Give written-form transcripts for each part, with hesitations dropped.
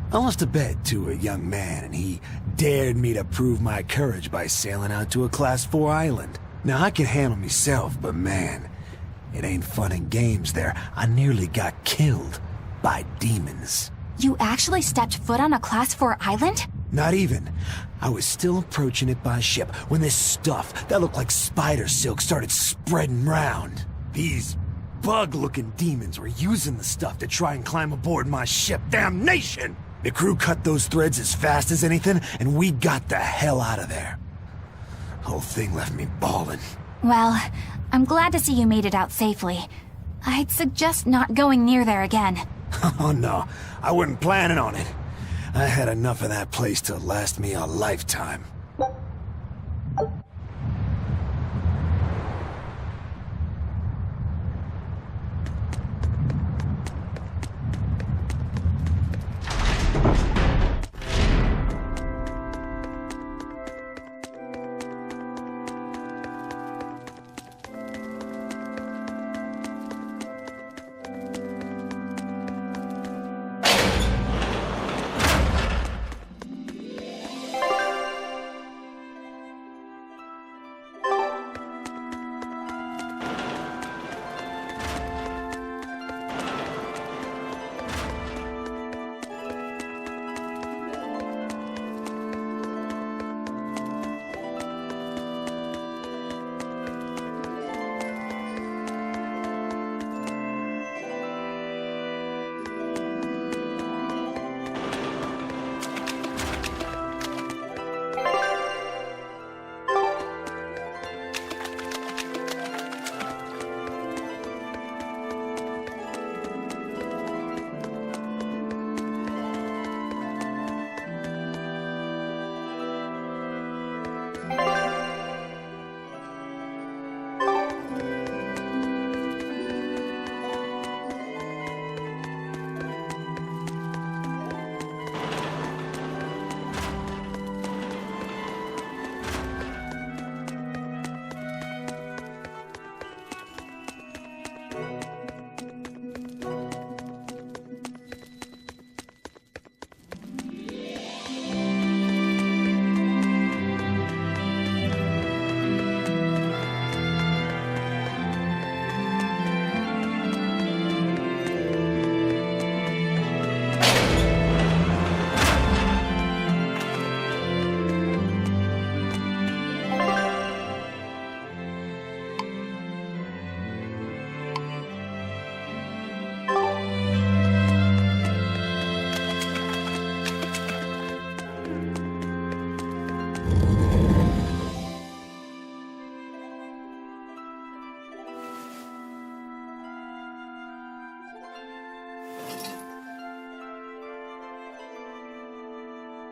I lost a bet to a young man, and he dared me to prove my courage by sailing out to a Class 4 island. Now, I can handle myself, but man, it ain't fun and games there. I nearly got killed by demons. You actually stepped foot on a Class 4 island? Not even. I was still approaching it by ship when this stuff that looked like spider silk started spreading round. These bug-looking demons were using the stuff to try and climb aboard my ship. Damnation! The crew cut those threads as fast as anything, and we got the hell out of there. Whole thing left me bawling. Well, I'm glad to see you made it out safely. I'd suggest not going near there again. Oh no, I wasn't planning on it. I had enough of that place to last me a lifetime.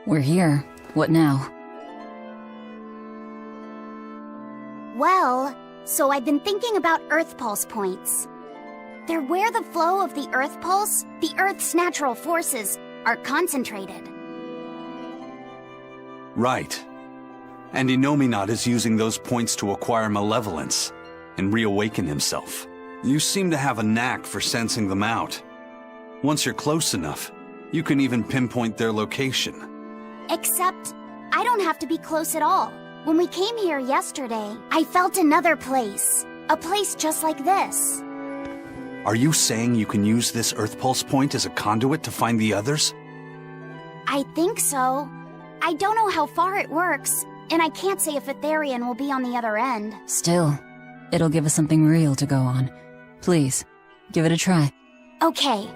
We're here. What now? Well, so I've been thinking about Earth Pulse points. They're where the flow of the Earth Pulse, the Earth's natural forces, are concentrated. Right. And Innominat is using those points to acquire malevolence and reawaken himself. You seem to have a knack for sensing them out. Once you're close enough, you can even pinpoint their location. Except, I don't have to be close at all. When we came here yesterday, I felt another place. A place just like this. Are you saying you can use this Earth Pulse point as a conduit to find the others? I think so. I don't know how far it works, and I can't say if Etherian will be on the other end. Still, it'll give us something real to go on. Please, give it a try. Okay.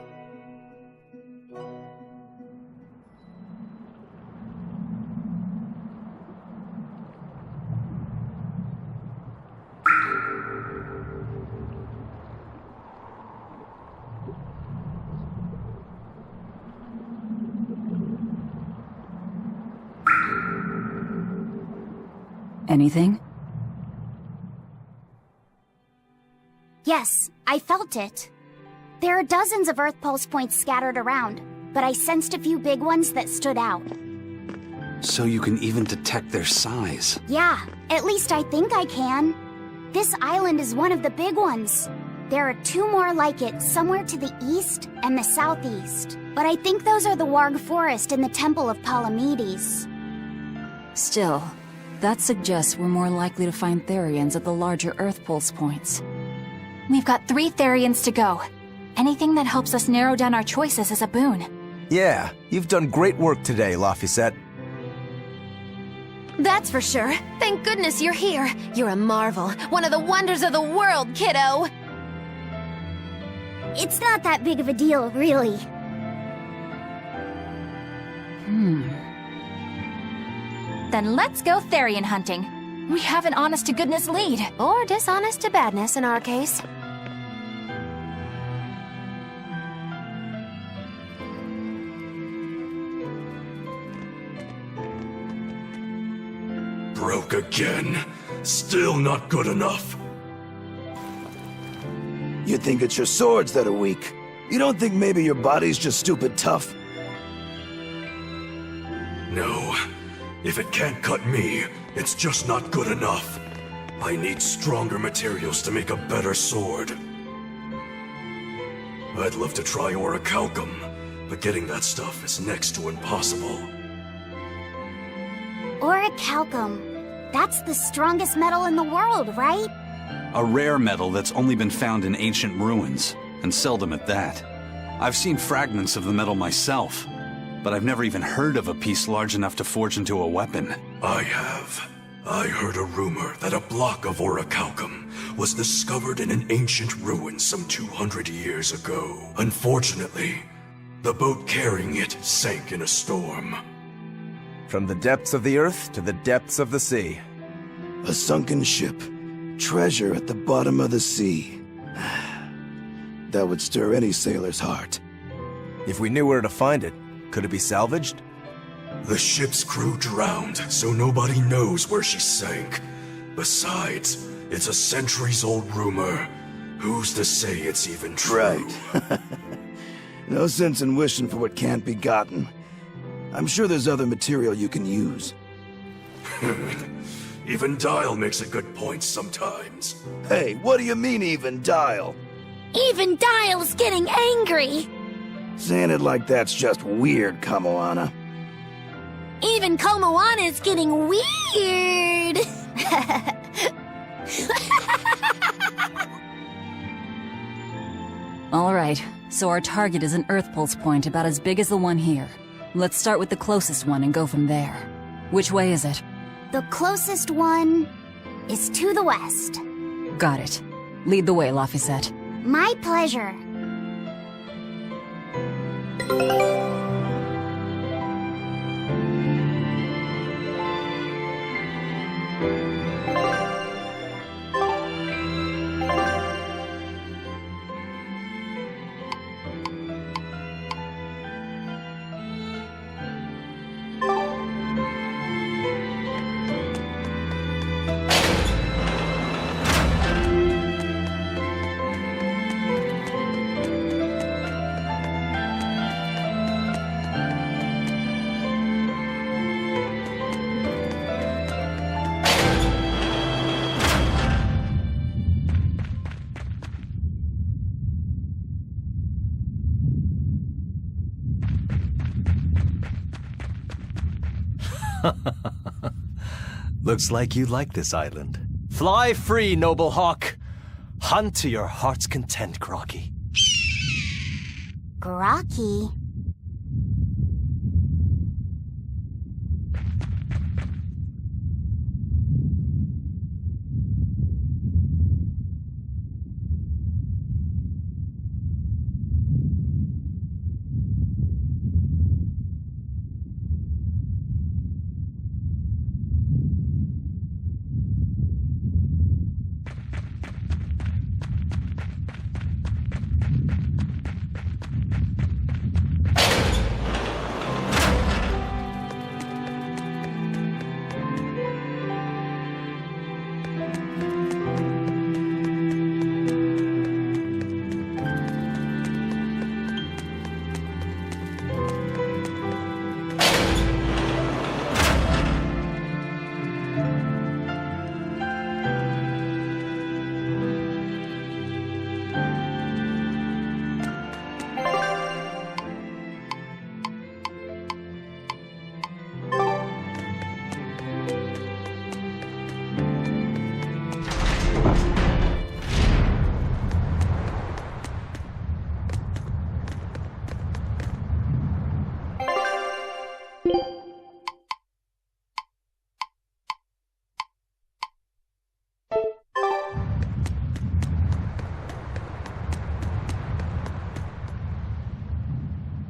Anything? Yes, I felt it. There are dozens of Earth Pulse points scattered around, but I sensed a few big ones that stood out. So you can even detect their size. Yeah, at least I think I can. This island is one of the big ones. There are 2 more like it somewhere to the east and the southeast. But I think those are the Warg Forest and the Temple of Palamedes. Still, that suggests we're more likely to find Therians at the larger Earth Pulse points. We've got 3 Therians to go. Anything that helps us narrow down our choices is a boon. Yeah, you've done great work today, Laphicet. That's for sure. Thank goodness you're here. You're a marvel. One of the wonders of the world, kiddo! It's not that big of a deal, really. Then let's go Therian hunting. We have an honest-to-goodness lead. Or dishonest to badness in our case. Broke again. Still not good enough. You think it's your swords that are weak? You don't think maybe your body's just stupid tough? No. If it can't cut me, it's just not good enough. I need stronger materials to make a better sword. I'd love to try orichalcum, but getting that stuff is next to impossible. Orichalcum. That's the strongest metal in the world, right? A rare metal that's only been found in ancient ruins, and seldom at that. I've seen fragments of the metal myself, but I've never even heard of a piece large enough to forge into a weapon. I have. I heard a rumor that a block of orichalcum was discovered in an ancient ruin some 200 years ago. Unfortunately, the boat carrying it sank in a storm. From the depths of the earth to the depths of the sea. A sunken ship. Treasure at the bottom of the sea. That would stir any sailor's heart. If we knew where to find it, could it be salvaged? The ship's crew drowned, so nobody knows where she sank. Besides, it's a centuries-old rumor. Who's to say it's even true? Right. No sense in wishing for what can't be gotten. I'm sure there's other material you can use. Even Dial makes a good point sometimes. Hey, what do you mean, even Dial? Even Dial's getting angry! Saying it like that's just weird, Kamoana. Even Komoana's getting weird! Alright, so our target is an Earth Pulse point about as big as the one here. Let's start with the closest one and go from there. Which way is it? The closest one is to the west. Got it. Lead the way, Laphicet. My pleasure. Looks like you like this island. Fly free, noble hawk. Hunt to your heart's content, Grokky. Grokky?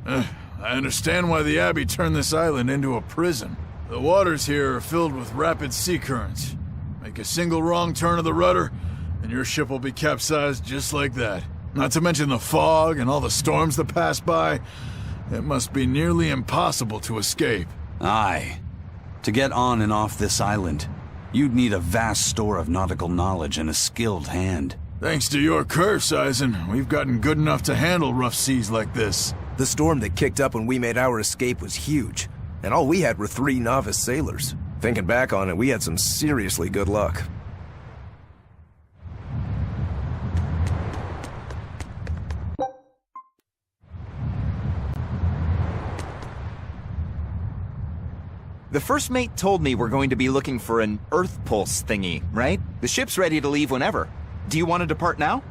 I understand why the Abbey turned this island into a prison. The waters here are filled with rapid sea currents. Make a single wrong turn of the rudder, and your ship will be capsized just like that. Not to mention the fog and all the storms that pass by. It must be nearly impossible to escape. Aye. To get on and off this island, you'd need a vast store of nautical knowledge and a skilled hand. Thanks to your curse, Eizen, we've gotten good enough to handle rough seas like this. The storm that kicked up when we made our escape was huge, and all we had were 3 novice sailors. Thinking back on it, we had some seriously good luck. The first mate told me we're going to be looking for an Earth Pulse thingy, right? The ship's ready to leave whenever. Do you want to depart now?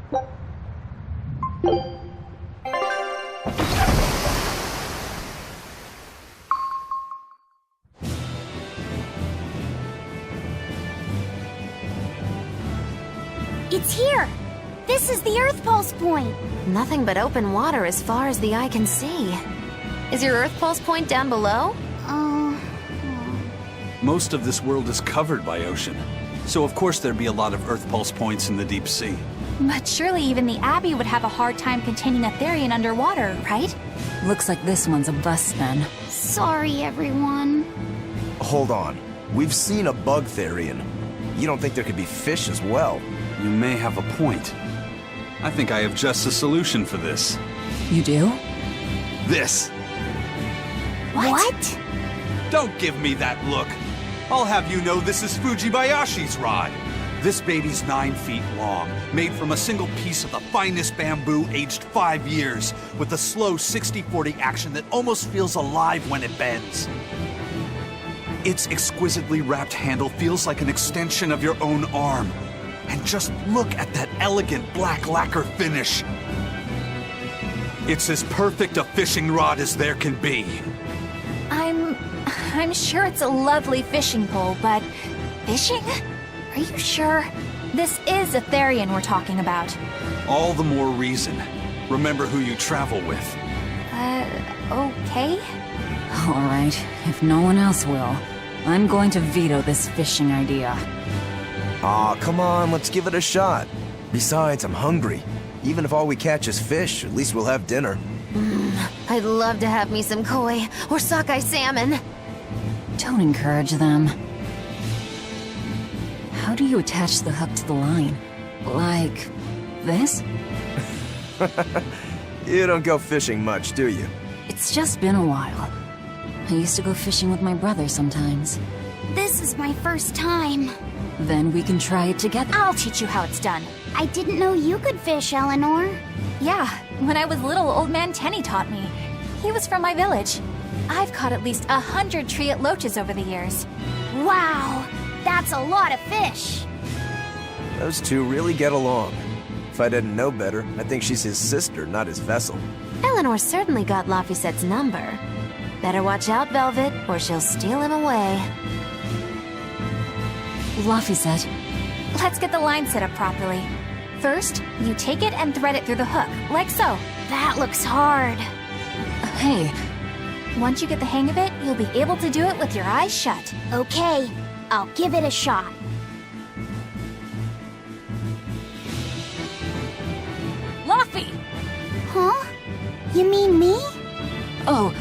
It's here! This is the Earth Pulse point! Nothing but open water as far as the eye can see. Is your Earth Pulse point down below? Most of this world is covered by ocean, so of course there'd be a lot of Earth Pulse points in the deep sea. But surely even the Abbey would have a hard time containing a Therian underwater, right? Looks like this one's a bust then. Sorry, everyone. Hold on. We've seen a bug Therian. You don't think there could be fish as well? You may have a point. I think I have just a solution for this. You do? This! What? Don't give me that look! I'll have you know this is Fujibayashi's rod. This baby's 9 feet long, made from a single piece of the finest bamboo aged 5 years, with a slow 60-40 action that almost feels alive when it bends. Its exquisitely wrapped handle feels like an extension of your own arm. And just look at that elegant black lacquer finish. It's as perfect a fishing rod as there can be. I'm sure it's a lovely fishing pole, but fishing? Are you sure? This is a Therian we're talking about. All the more reason. Remember who you travel with. Okay? All right, if no one else will, I'm going to veto this fishing idea. Aw, come on, let's give it a shot. Besides, I'm hungry. Even if all we catch is fish, at least we'll have dinner. I'd love to have me some koi or sockeye salmon. Don't encourage them. How do you attach the hook to the line? Like this? You don't go fishing much, do you? It's just been a while. I used to go fishing with my brother sometimes. This is my first time. Then we can try it together. I'll teach you how it's done. I didn't know you could fish, Eleanor. Yeah, when I was little, old man Tenny taught me. He was from my village. I've caught at least 100 triot loaches over the years. Wow, that's a lot of fish. Those two really get along. If I didn't know better, I'd think she's his sister, not his vessel. Eleanor certainly got Lafisette's number. Better watch out, Velvet, or she'll steal him away. Lafisette. Let's get the line set up properly. First, you take it and thread it through the hook, like so. That looks hard. Hey. Once you get the hang of it, you'll be able to do it with your eyes shut. Okay, I'll give it a shot. Laffy! Huh? You mean me? Oh,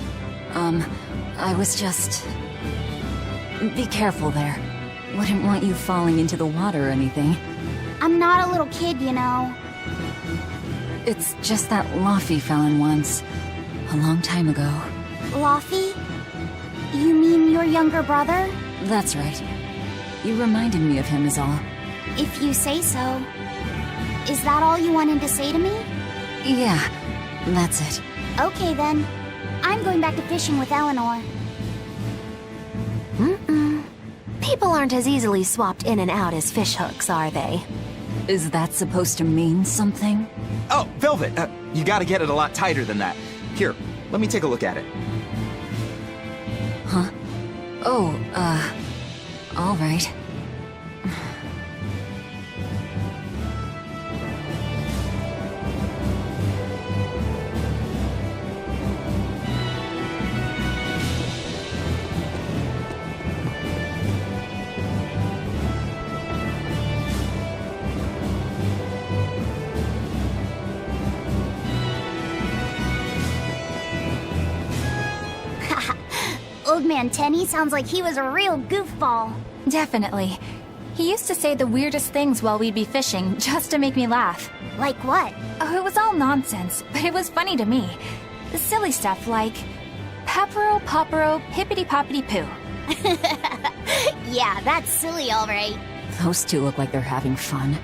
I was just... Be careful there. Wouldn't want you falling into the water or anything. I'm not a little kid, you know. It's just that Laffy fell in once. A long time ago. Laffy? You mean your younger brother? That's right. You reminded me of him is all. If you say so. Is that all you wanted to say to me? Yeah, that's it. Okay then. I'm going back to fishing with Eleanor. People aren't as easily swapped in and out as fish hooks, are they? Is that supposed to mean something? Oh, Velvet, you gotta get it a lot tighter than that. Here, let me take a look at it. Huh? Oh, all right. Old Man Tenny sounds like he was a real goofball. Definitely. He used to say the weirdest things while we'd be fishing, just to make me laugh. Like what? Oh, it was all nonsense, but it was funny to me. Silly stuff like, Pepero, Popero, Hippity-Poppity-Poo. Yeah, that's silly, alright. Those two look like they're having fun.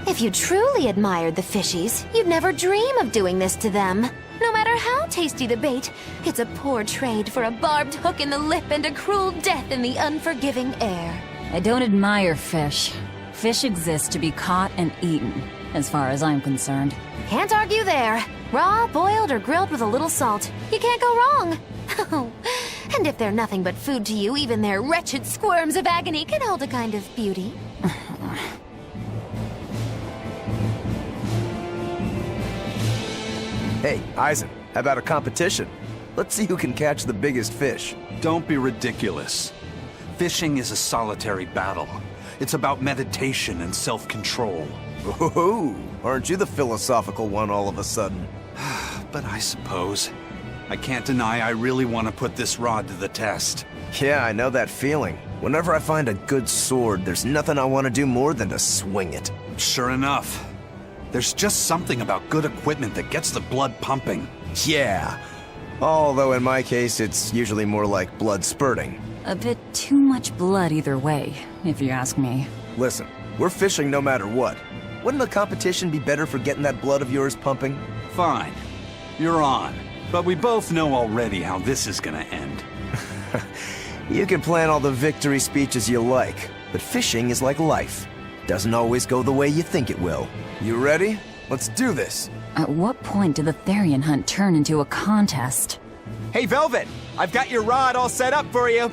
If you truly admired the fishies, you'd never dream of doing this to them. No matter how tasty the bait, it's a poor trade for a barbed hook in the lip and a cruel death in the unforgiving air. I don't admire fish. Fish exist to be caught and eaten, as far as I'm concerned. Can't argue there. Raw, boiled, or grilled with a little salt. You can't go wrong. Oh, and if they're nothing but food to you, even their wretched squirms of agony can hold a kind of beauty. Hey, Eizen, how about a competition? Let's see who can catch the biggest fish. Don't be ridiculous. Fishing is a solitary battle. It's about meditation and self-control. Ooh, aren't you the philosophical one all of a sudden? But I suppose. I can't deny I really want to put this rod to the test. Yeah, I know that feeling. Whenever I find a good sword, there's nothing I want to do more than to swing it. Sure enough. There's just something about good equipment that gets the blood pumping. Yeah. Although in my case, it's usually more like blood spurting. A bit too much blood either way, if you ask me. Listen, we're fishing no matter what. Wouldn't a competition be better for getting that blood of yours pumping? Fine. You're on. But we both know already how this is gonna end. You can plan all the victory speeches you like, but fishing is like life. Doesn't always go the way you think it will. You ready? Let's do this. At what point did the Therian hunt turn into a contest? Hey, Velvet! I've got your rod all set up for you!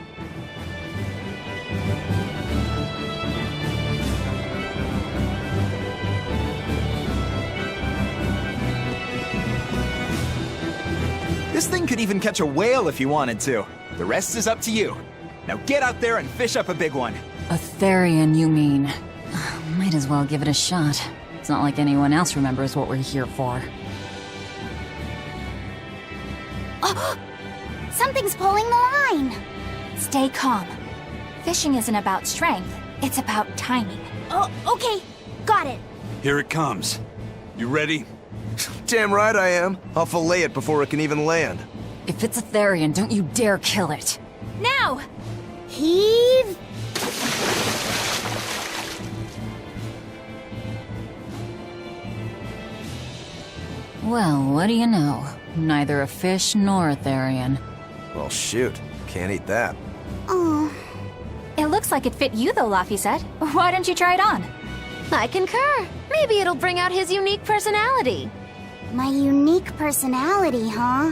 This thing could even catch a whale if you wanted to. The rest is up to you. Now get out there and fish up a big one. A Therian, you mean? Might as well give it a shot. It's not like anyone else remembers what we're here for. Oh, something's pulling the line. Stay calm. Fishing isn't about strength, it's about timing. Oh, okay. Got it. Here it comes. You ready? Damn right I am. I'll fillet it before it can even land. If it's a Therian, don't you dare kill it. Now! Heave. Well, what do you know? Neither a fish nor a Therian. Well, shoot. Can't eat that. Oh. It looks like it fit you though, Laffy said. Why don't you try it on? I concur. Maybe it'll bring out his unique personality. My unique personality, huh?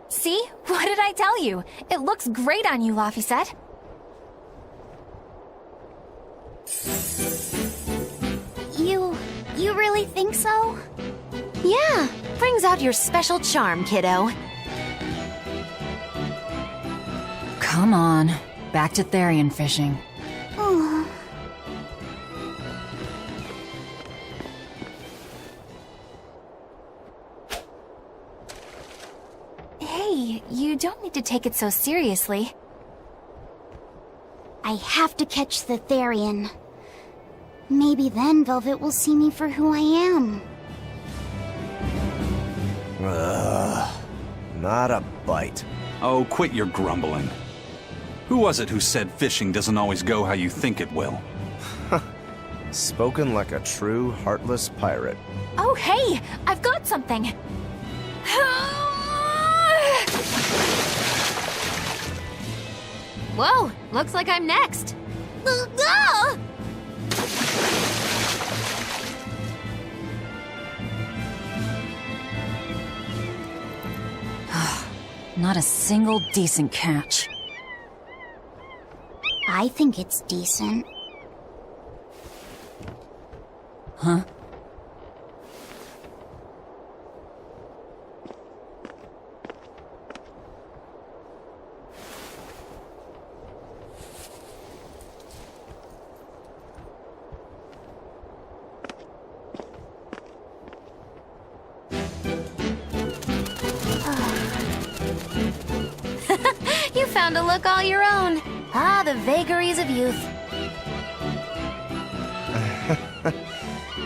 See? What did I tell you? It looks great on you, Laffy said. You really think so? Yeah, brings out your special charm, kiddo. Come on. Back to Therian fishing. Oh. Hey, you don't need to take it so seriously. I have to catch the Therian. Maybe then Velvet will see me for who I am. Not a bite. Oh, quit your grumbling. Who was it who said fishing doesn't always go how you think it will? Spoken like a true, heartless pirate. Oh, hey! I've got something! Whoa, looks like I'm next. Not a single decent catch. I think it's decent. Huh? You found a look all your own. Ah, the vagaries of youth.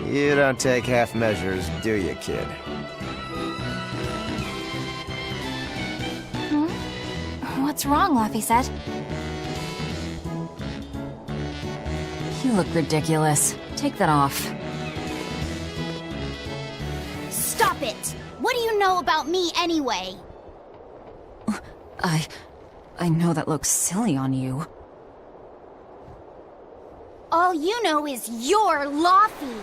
You don't take half measures, do you, kid? What's wrong, Laphicet? You look ridiculous. Take that off. Stop it! What do you know about me anyway? I know that looks silly on you. All you know is you're Laffy.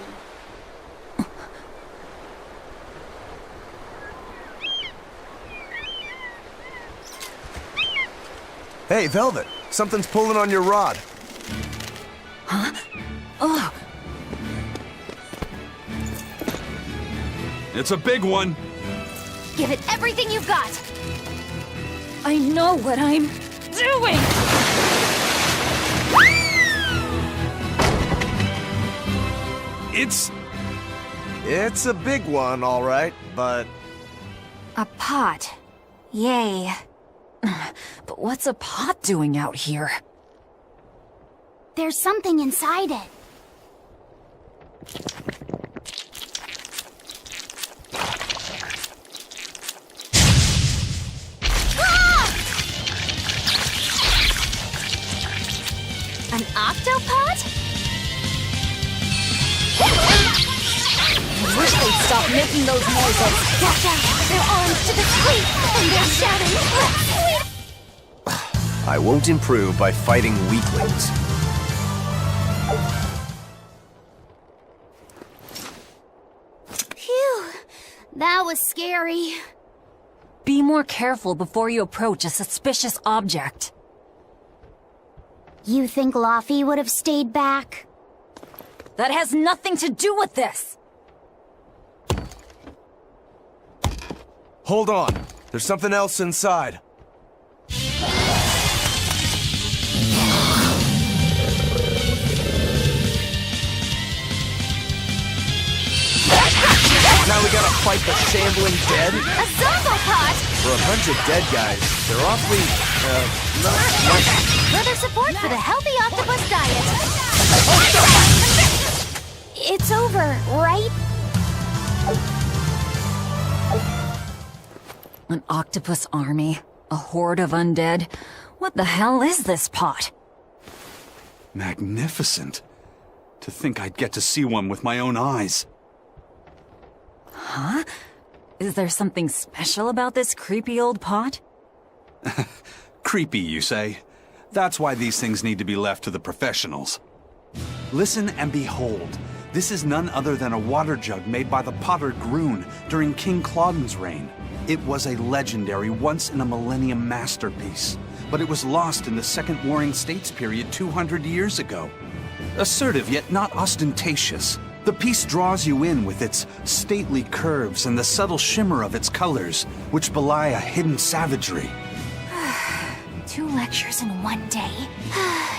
Hey, Velvet, something's pulling on your rod. Huh? Oh! It's a big one. Give it everything you've got. I know what I'm doing! It's a big one, all right, but... A pot. Yay. But what's a pot doing out here? There's something inside it. An octopod? I wish they'd stop making those noises! Watch out! Their arms to the street! And they're shouting! I won't improve by fighting weaklings. Phew. That was scary. Be more careful before you approach a suspicious object. You think Laffy would have stayed back? That has nothing to do with this! Hold on. There's something else inside. Now we gotta fight the shambling dead? A zombopod! For a bunch of dead guys, they're awfully, not nice. Further support for the healthy octopus diet. It's over, right? An octopus army? A horde of undead? What the hell is this pot? Magnificent. To think I'd get to see one with my own eyes. Huh? Is there something special about this creepy old pot? Creepy, you say? That's why these things need to be left to the professionals. Listen and behold. This is none other than a water jug made by the potter Groon during King Clauden's reign. It was a legendary, once-in-a-millennium masterpiece, but it was lost in the Second Warring States period 200 years ago. Assertive yet not ostentatious, the piece draws you in with its stately curves and the subtle shimmer of its colors, which belie a hidden savagery. 2 lectures in one day.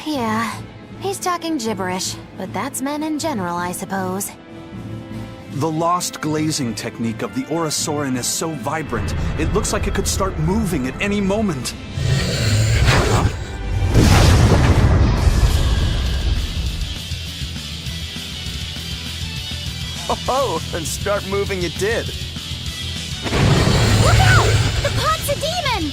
Yeah, he's talking gibberish, but that's men in general, I suppose. The lost glazing technique of the Orosaurin is so vibrant, it looks like it could start moving at any moment. Oh, and start moving it did. Look out! The pot's a demon!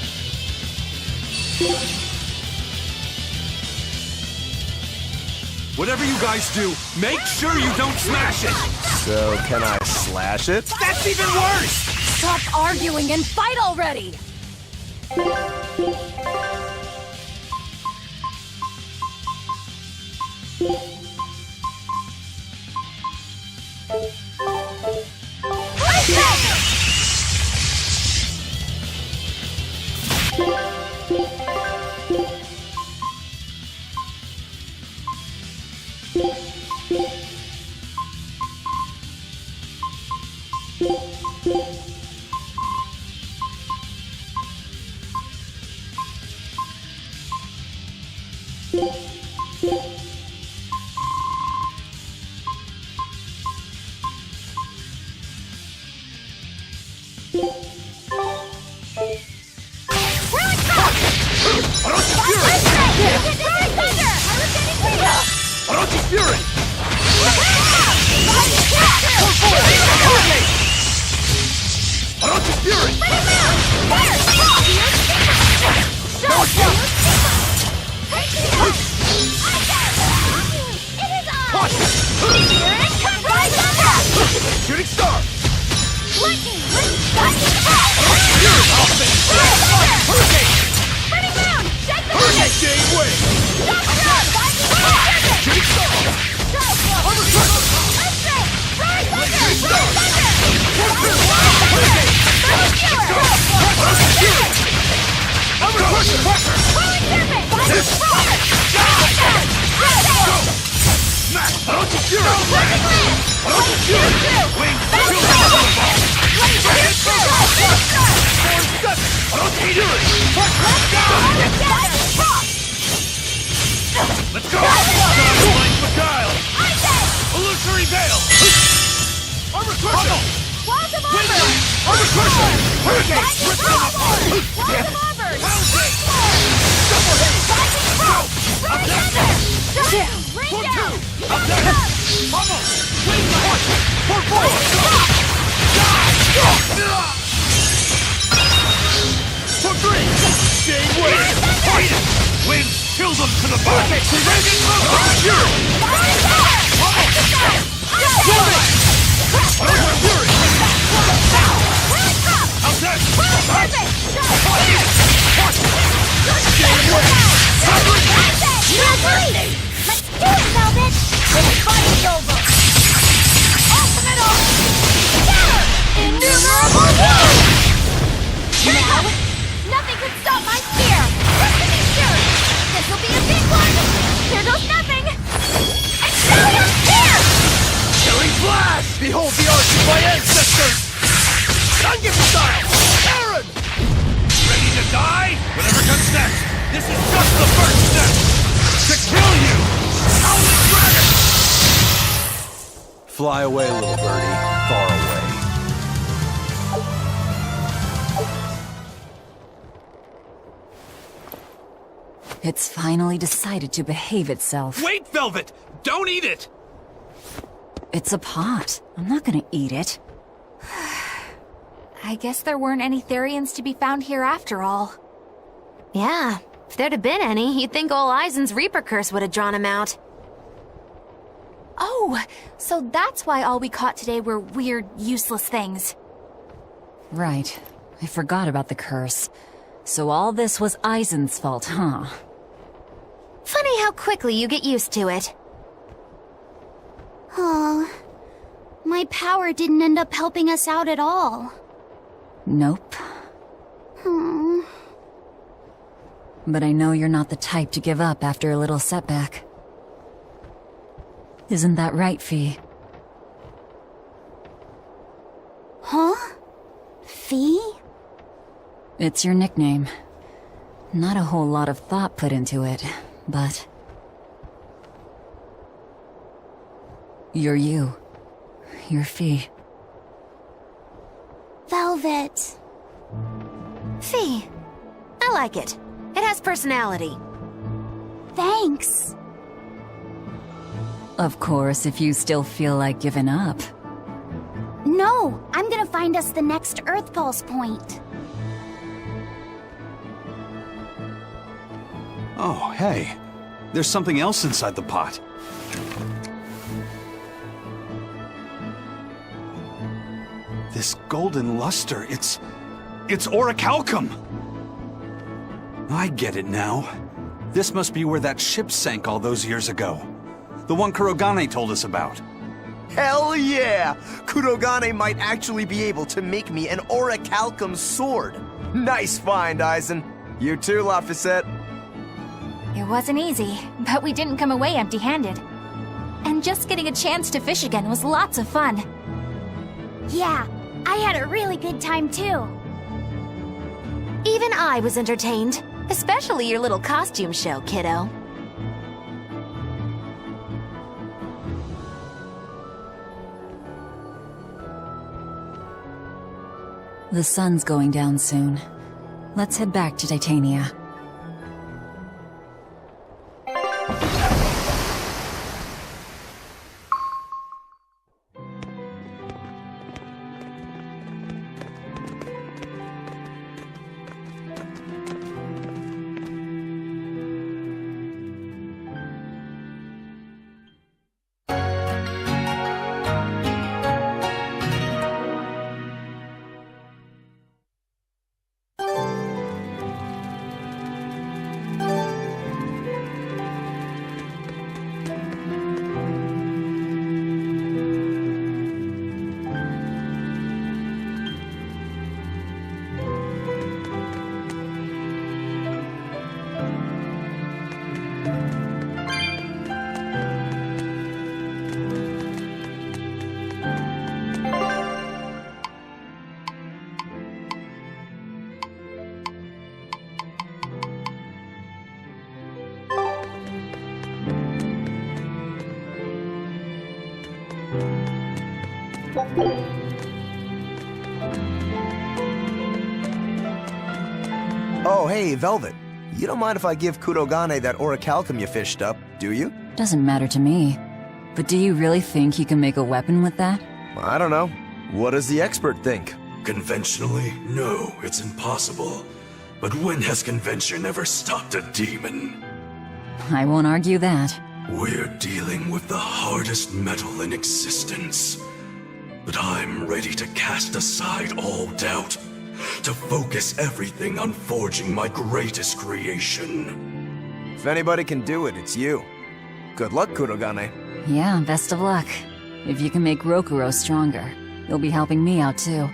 Whatever you guys do, make sure you don't smash it! So, can I slash it? That's even worse! Stop arguing and fight already! Nothing can stop my spear! Just to be sure! This'll be a big one! Here goes nothing! Excellion Spear! Killing Flash! Behold the arts of my ancestors! Gungan style! Aaron! Ready to die? Whatever comes next, this is just the first step! To kill you! Howling Dragon! Fly away, little birdie. Far away. It's finally decided to behave itself. Wait, Velvet! Don't eat it! It's a pot. I'm not gonna eat it. I guess there weren't any Therians to be found here after all. Yeah, if there'd have been any, you'd think old Eizen's Reaper curse would have drawn him out. Oh, so that's why all we caught today were weird, useless things. Right. I forgot about the curse. So all this was Eizen's fault, huh? Funny how quickly you get used to it. Oh, my power didn't end up helping us out at all. Nope. Hmm. But I know you're not the type to give up after a little setback. Isn't that right, Fee? Huh? Fee? It's your nickname. Not a whole lot of thought put into it, but... You're you. You're Fee. Velvet. Fee. I like it. It has personality. Thanks. Of course, if you still feel like giving up. No, I'm gonna find us the next Earth Pulse point. Oh, hey. There's something else inside the pot. This golden luster, it's orichalcum! I get it now. This must be where that ship sank all those years ago. The one Kurogane told us about. Hell yeah! Kurogane might actually be able to make me an orichalcum sword. Nice find, Eizen. You too, Laphicet. It wasn't easy, but we didn't come away empty-handed. And just getting a chance to fish again was lots of fun. Yeah, I had a really good time too. Even I was entertained. Especially your little costume show, kiddo. The sun's going down soon. Let's head back to Titania. Oh, hey, Velvet. You don't mind if I give Kurogane that orichalcum you fished up, do you? Doesn't matter to me. But do you really think you can make a weapon with that? I don't know. What does the expert think? Conventionally, no, it's impossible. But when has convention ever stopped a demon? I won't argue that. We're dealing with the hardest metal in existence. But I'm ready to cast aside all doubt, to focus everything on forging my greatest creation. If anybody can do it, it's you. Good luck, Kurogane. Yeah, best of luck. If you can make Rokuro stronger, you'll be helping me out too.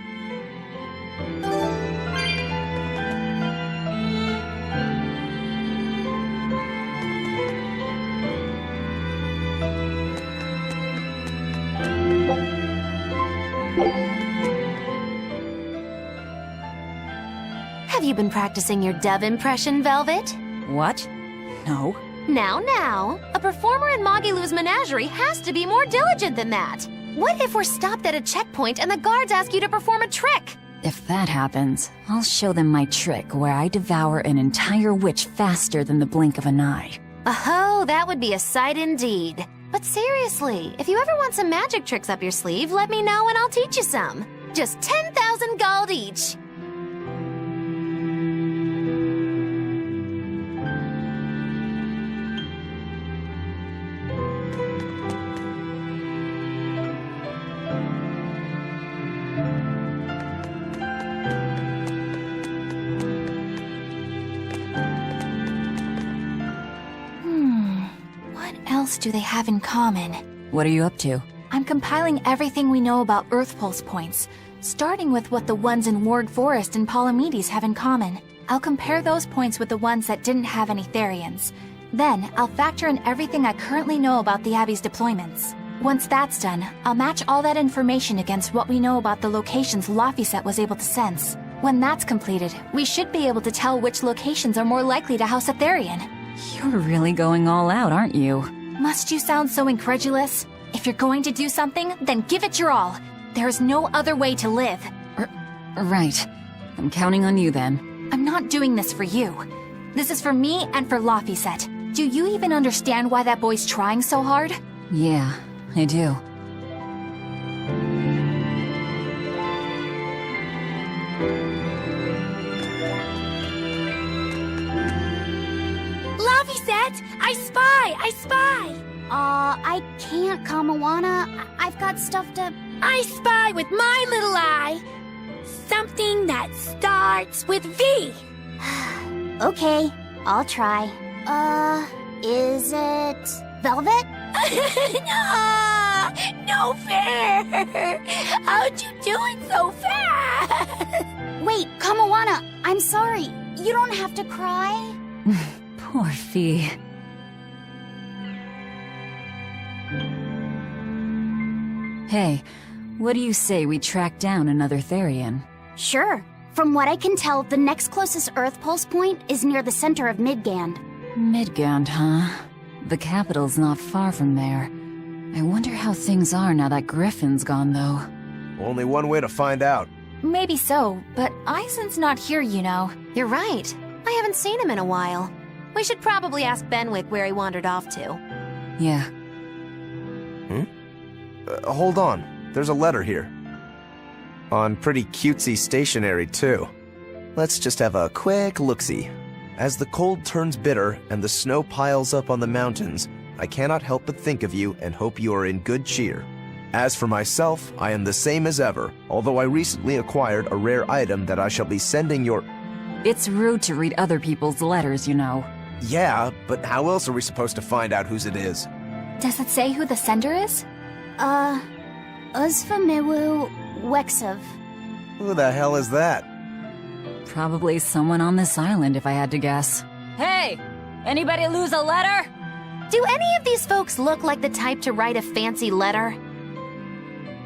Have you been practicing your dove impression, Velvet? What? No. Now, a performer in Magilu's menagerie has to be more diligent than that. What if we're stopped at a checkpoint and the guards ask you to perform a trick? If that happens, I'll show them my trick where I devour an entire witch faster than the blink of an eye. Oh, that would be a sight indeed. But seriously, if you ever want some magic tricks up your sleeve, let me know and I'll teach you some. Just 10,000 gold each. What else do they have in common? What are you up to? I'm compiling everything we know about Earth Pulse points, starting with what the ones in Ward Forest and Palamedes have in common. I'll compare those points with the ones that didn't have any Therians. Then, I'll factor in everything I currently know about the Abbey's deployments. Once that's done, I'll match all that information against what we know about the locations Laphicet was able to sense. When that's completed, we should be able to tell which locations are more likely to house a Therian. You're really going all out, aren't you? Must you sound so incredulous? If you're going to do something, then give it your all. There is no other way to live. Right. I'm counting on you then. I'm not doing this for you. This is for me and for Laphicet. Do you even understand why that boy's trying so hard? Yeah, I do. Laphicet! I spy! I can't, Kamawana. I've got stuff to... I spy with my little eye. Something that starts with V. Okay, I'll try. Is it... Velvet? No fair! How'd you do it so fast? Wait, Kamawana, I'm sorry. You don't have to cry. Poor Fee. Hey, what do you say we track down another Therian? Sure. From what I can tell, the next closest Earth Pulse point is near the center of Midgand. Midgand, huh? The capital's not far from there. I wonder how things are now that Griffin's gone, though. Only one way to find out. Maybe so, but Eizen's not here, you know. You're right. I haven't seen him in a while. We should probably ask Benwick where he wandered off to. Yeah. Hold on. There's a letter here. On pretty cutesy stationery, too. Let's just have a quick look-see. As the cold turns bitter and the snow piles up on the mountains, I cannot help but think of you and hope you are in good cheer. As for myself, I am the same as ever, although I recently acquired a rare item that I shall be sending your... It's rude to read other people's letters, you know. Yeah, but how else are we supposed to find out whose it is? Does it say who the sender is? Uzfamewu Wexov. Who the hell is that? Probably someone on this island, if I had to guess. Hey! Anybody lose a letter? Do any of these folks look like the type to write a fancy letter?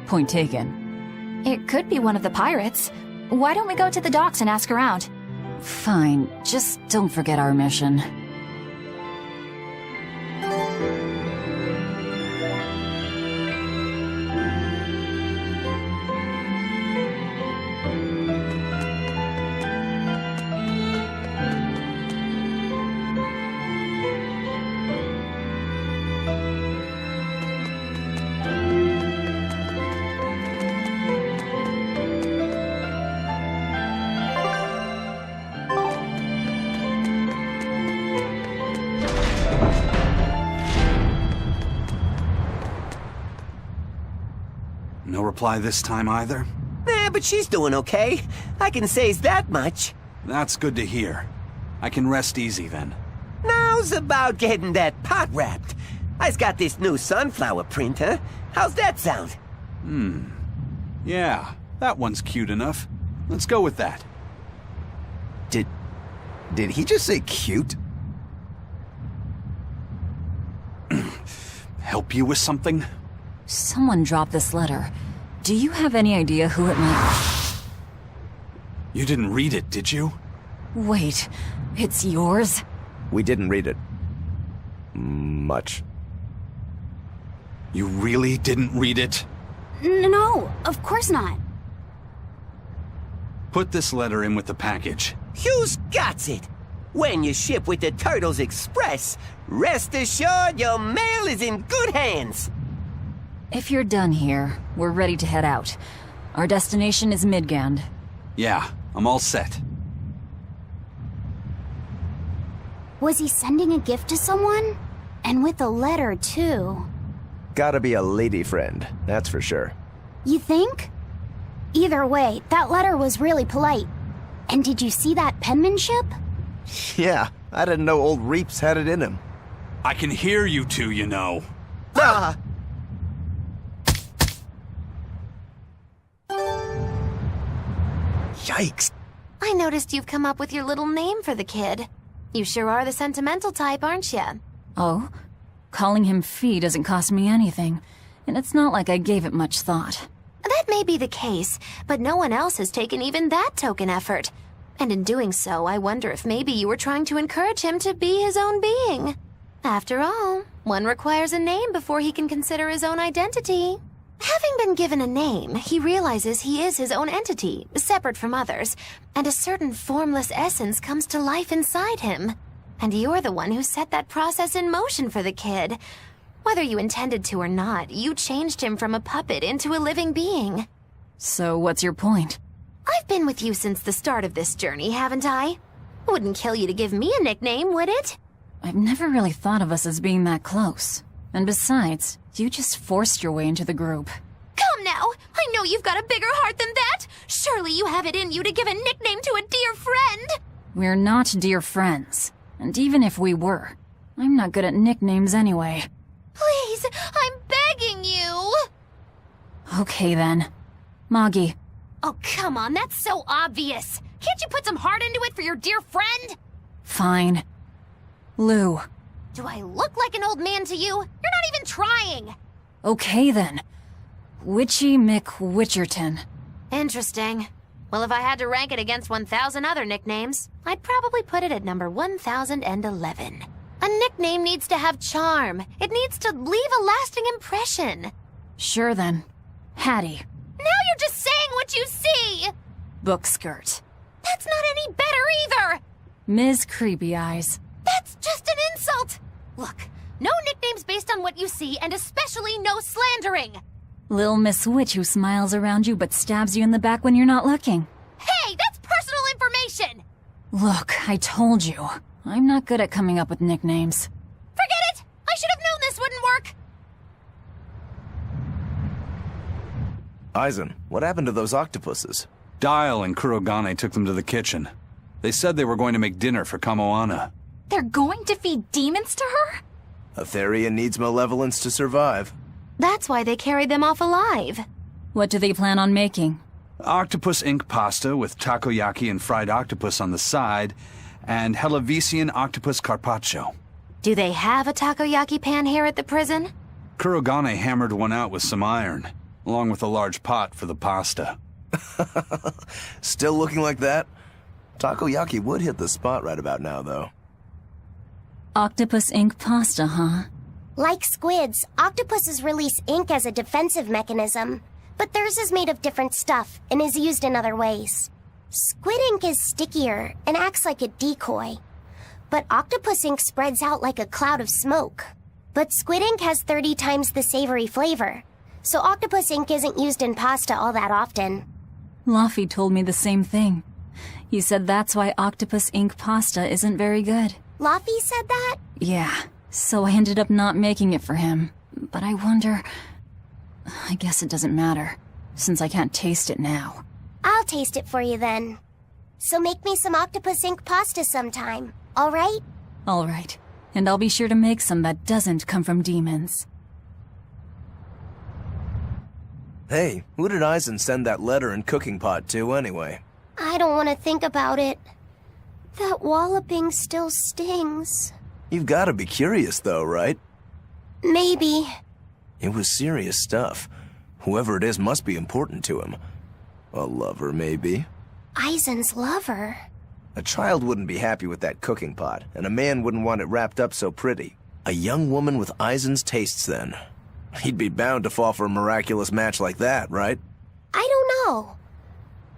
Point taken. It could be one of the pirates. Why don't we go to the docks and ask around? Fine, just don't forget our mission. reply this time either? But she's doing okay. I can say's that much. That's good to hear. I can rest easy then. Now's about getting that pot wrapped. I's got this new sunflower printer. How's that sound? Yeah, that one's cute enough. Let's go with that. Did he just say cute? Help you with something? Someone dropped this letter. Do you have any idea who it might... You didn't read it, did you? Wait, it's yours? We didn't read it. Much. You really didn't read it? No, of course not. Put this letter in with the package. Who's got it? When you ship with the Turtles Express, rest assured your mail is in good hands. If you're done here, we're ready to head out. Our destination is Midgand. Yeah, I'm all set. Was he sending a gift to someone? And with a letter, too. Gotta be a lady friend, that's for sure. You think? Either way, that letter was really polite. And did you see that penmanship? Yeah, I didn't know old Reeps had it in him. I can hear you two, you know. Ah! Yikes. I noticed you've come up with your little name for the kid. You sure are the sentimental type, aren't you? Oh? Calling him Fee doesn't cost me anything, and it's not like I gave it much thought. That may be the case, but no one else has taken even that token effort. And in doing so, I wonder if maybe you were trying to encourage him to be his own being. After all, one requires a name before he can consider his own identity. Having been given a name, he realizes he is his own entity, separate from others, and a certain formless essence comes to life inside him. And you're the one who set that process in motion for the kid. Whether you intended to or not, you changed him from a puppet into a living being. So what's your point? I've been with you since the start of this journey, haven't I? Wouldn't kill you to give me a nickname, would it? I've never really thought of us as being that close. And besides, you just forced your way into the group. Come now! I know you've got a bigger heart than that! Surely you have it in you to give a nickname to a dear friend! We're not dear friends. And even if we were, I'm not good at nicknames anyway. Please, I'm begging you! Okay then. Moggy. Oh, come on, that's so obvious! Can't you put some heart into it for your dear friend? Fine. Lou. Do I look like an old man to you? You're not even trying! Okay then. Witchy McWitcherton. Interesting. Well, if I had to rank it against 1,000 other nicknames, I'd probably put it at number 1011. A nickname needs to have charm. It needs to leave a lasting impression. Sure then. Hattie. Now you're just saying what you see! Bookskirt. That's not any better either! Ms. Creepy Eyes. That's just an insult! Look, no nicknames based on what you see, and especially no slandering! Lil Miss Witch who smiles around you but stabs you in the back when you're not looking. Hey, that's personal information! Look, I told you. I'm not good at coming up with nicknames. Forget it! I should have known this wouldn't work! Eizen, what happened to those octopuses? Dial and Kurogane took them to the kitchen. They said they were going to make dinner for Kamoana. They're going to feed demons to her? A Therian needs malevolence to survive. That's why they carried them off alive. What do they plan on making? Octopus ink pasta with takoyaki and fried octopus on the side, and Hellavesian octopus carpaccio. Do they have a takoyaki pan here at the prison? Kurogane hammered one out with some iron, along with a large pot for the pasta. Still looking like that? Takoyaki would hit the spot right about now, though. Octopus ink pasta, huh? Like squids, octopuses release ink as a defensive mechanism, but theirs is made of different stuff and is used in other ways. Squid ink is stickier and acts like a decoy, but octopus ink spreads out like a cloud of smoke. But squid ink has 30 times the savory flavor, so octopus ink isn't used in pasta all that often. Laffy told me the same thing. He said that's why octopus ink pasta isn't very good. Laffy said that? Yeah, so I ended up not making it for him. But I wonder... I guess it doesn't matter. since I can't taste it now. I'll taste it for you then. So make me some octopus ink pasta sometime, alright? Alright, and I'll be sure to make some that doesn't come from demons. Hey, who did Eizen send that letter and cooking pot to anyway? I don't want to think about it. That walloping still stings. You've gotta be curious though, right? Maybe. It was serious stuff. Whoever it is must be important to him. A lover, maybe? Eizen's lover. A child wouldn't be happy with that cooking pot, and a man wouldn't want it wrapped up so pretty. A young woman with Eizen's tastes, then. He'd be bound to fall for a miraculous match like that, right? I don't know.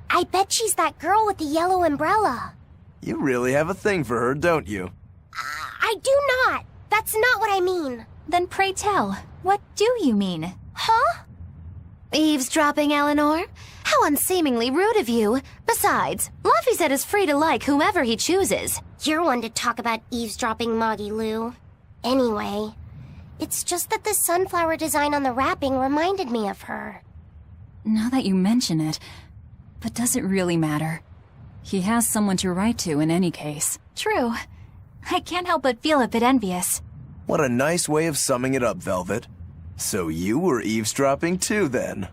I bet she's that girl with the yellow umbrella. You really have a thing for her, don't you? I do not. That's not what I mean. Then pray tell, what do you mean? Huh? Eavesdropping, Eleanor? How unseemingly rude of you. Besides, Luffy said is free to like whomever he chooses. You're one to talk about eavesdropping, Moggy Lou. Anyway, it's just that the sunflower design on the wrapping reminded me of her. Now that you mention it, but does it really matter? He has someone to write to in any case. True. I can't help but feel a bit envious. What a nice way of summing it up, Velvet. So you were eavesdropping too, then?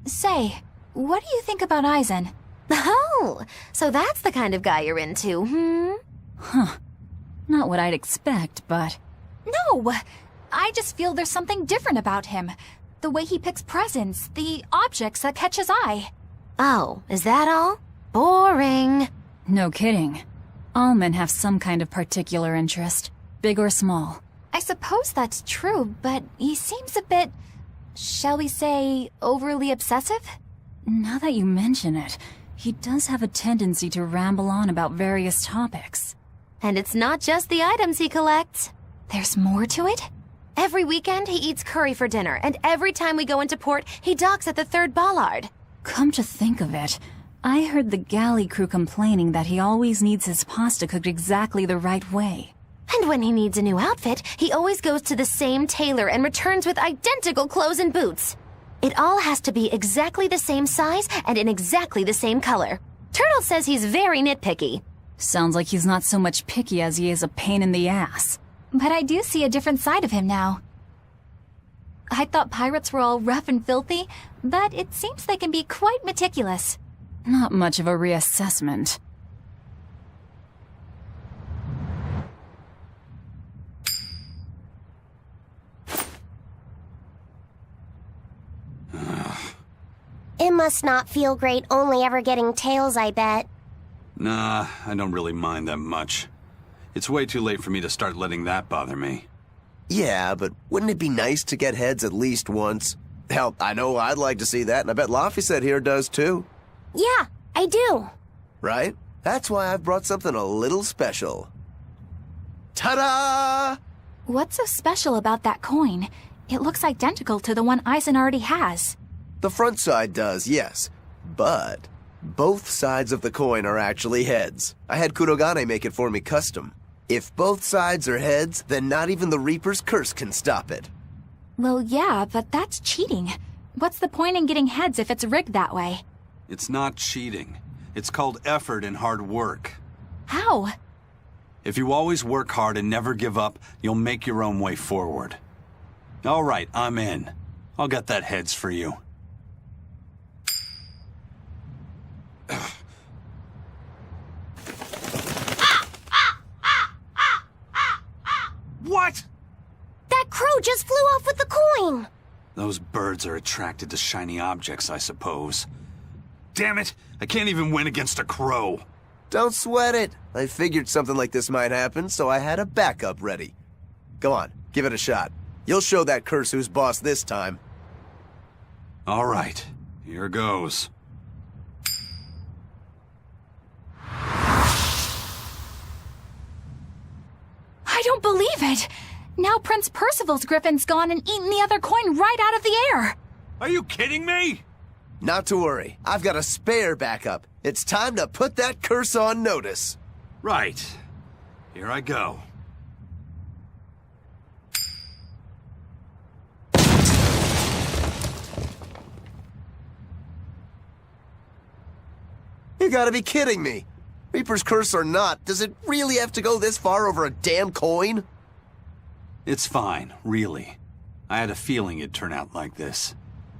Say, what do you think about Eizen? Oh, so that's the kind of guy you're into, hmm? Huh. Not what I'd expect, but... No! I just feel there's something different about him. The way he picks presents, the objects that catch his eye. Oh, is that all? Boring. No kidding. All men have some kind of particular interest, big or small. I suppose that's true, but he seems a bit, shall we say, overly obsessive? Now that you mention it, he does have a tendency to ramble on about various topics. And it's not just the items he collects. There's more to it? Every weekend, he eats curry for dinner, and every time we go into port, he docks at the 3rd bollard. Come to think of it, I heard the galley crew complaining that he always needs his pasta cooked exactly the right way. And when he needs a new outfit, he always goes to the same tailor and returns with identical clothes and boots. It all has to be exactly the same size and in exactly the same color. Turtle says he's very nitpicky. Sounds like he's not so much picky as he is a pain in the ass. But I do see a different side of him now. I thought pirates were all rough and filthy, but it seems they can be quite meticulous. Not much of a reassessment. It must not feel great only ever getting tails, I bet. Nah, I don't really mind that much. It's way too late for me to start letting that bother me. Yeah, but wouldn't it be nice to get heads at least once? Hell, I know I'd like to see that, and I bet Laphicet here does too. Yeah, I do. Right? That's why I've brought something a little special. Ta-da! What's so special about that coin? It looks identical to the one Eizen already has. The front side does, yes. But both sides of the coin are actually heads. I had Kurogane make it for me custom. If both sides are heads, then not even the Reaper's curse can stop it. Well, yeah, but that's cheating. What's the point in getting heads if it's rigged that way? It's not cheating. It's called effort and hard work. How? If you always work hard and never give up, you'll make your own way forward. All right, I'm in. I'll get that heads for you. What? That crow just flew off with the coin! Those birds are attracted to shiny objects, I suppose. Damn it! I can't even win against a crow. Don't sweat it. I figured something like this might happen, so I had a backup ready. Go on, give it a shot. You'll show that curse who's boss this time. All right, here goes. I don't believe it! Now Prince Percival's griffin's gone and eaten the other coin right out of the air! Are you kidding me? Not to worry. I've got a spare backup. It's time to put that curse on notice. Right. Here I go. You gotta be kidding me. Reaper's Curse or not, does it really have to go this far over a damn coin? It's fine, really. I had a feeling it'd turn out like this.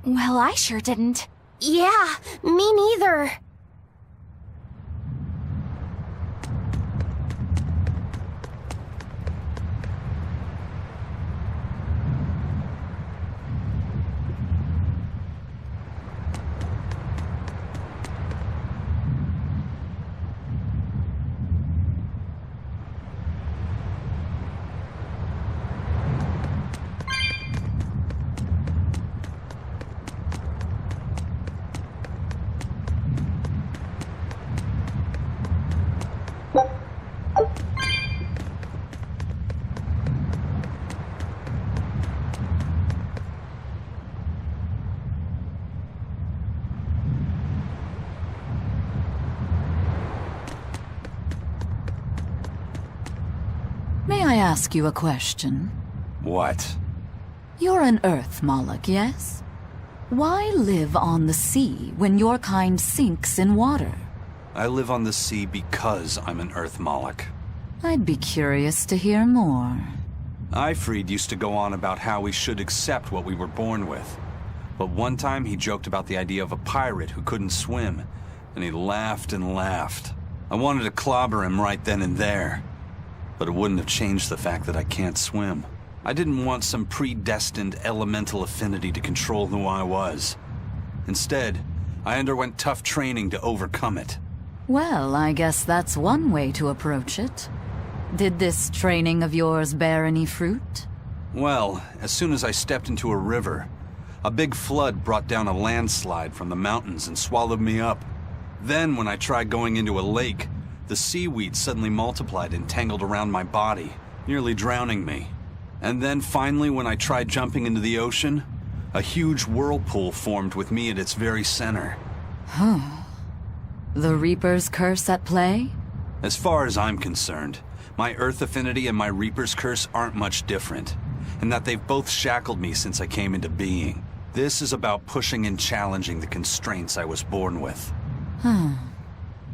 Well, I sure didn't. Yeah, me neither. May I ask you a question? What? You're an Earth Moloch, yes? Why live on the sea when your kind sinks in water? I live on the sea because I'm an Earth Moloch. I'd be curious to hear more. Ifrid used to go on about how we should accept what we were born with. But one time he joked about the idea of a pirate who couldn't swim, and he laughed and laughed. I wanted to clobber him right then and there, but it wouldn't have changed the fact that I can't swim. I didn't want some predestined elemental affinity to control who I was. Instead, I underwent tough training to overcome it. Well, I guess that's one way to approach it. Did this training of yours bear any fruit? Well, as soon as I stepped into a river, a big flood brought down a landslide from the mountains and swallowed me up. Then, when I tried going into a lake, the seaweed suddenly multiplied and tangled around my body, nearly drowning me. And then finally, when I tried jumping into the ocean, a huge whirlpool formed with me at its very center. Huh. The Reaper's Curse at play? As far as I'm concerned, my Earth affinity and my Reaper's Curse aren't much different, and that they've both shackled me since I came into being. This is about pushing and challenging the constraints I was born with.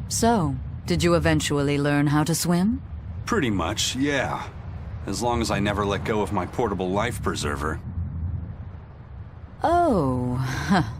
So, did you eventually learn how to swim? Pretty much, yeah. As long as I never let go of my portable life preserver. Oh,